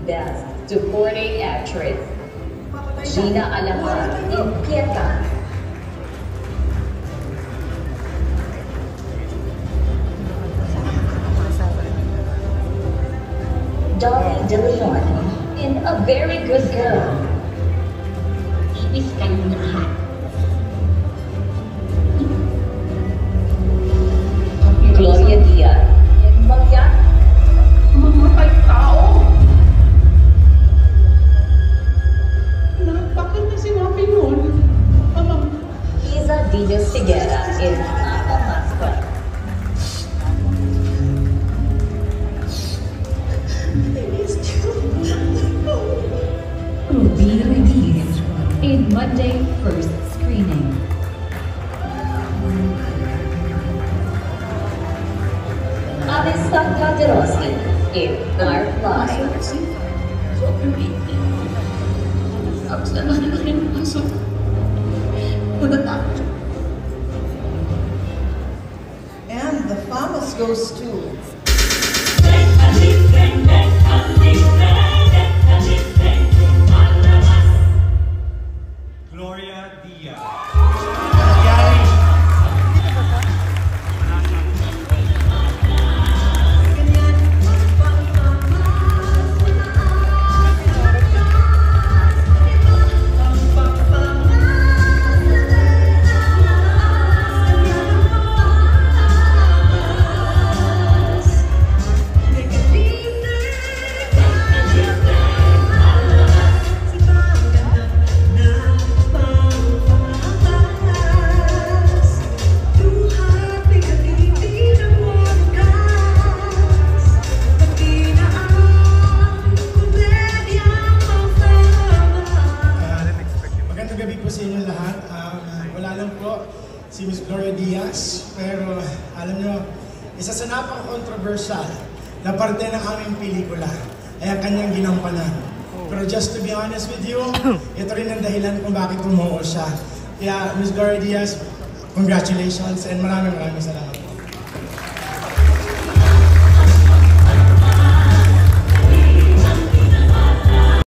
Best Supporting Actress, Gina Alaman in Pieta. Dolly De Leon in A Very Good Girl. Ibis kayong lahat. Gloria Diaz in Magyan. Mamatay tao! Bakit na sinabi yun? Isa Diaz Figuera in Ama Maspa. Will be released in Monday first screening. Alessandra De Rossi in Firefly. Tapos na nakalaki ng aso. Natatakot. And the famous goes to Gloria Diaz. Po sa inyo lahat. Wala lang po si Miss Gloria Diaz, pero alam nyo, isa sa napaka-controversial na parte ng aming pelikula ay ang kanyang ginampanan. Pero just to be honest with you, ito rin ang dahilan kung bakit tumuo siya. Kaya Miss Gloria Diaz, congratulations and maraming salamat.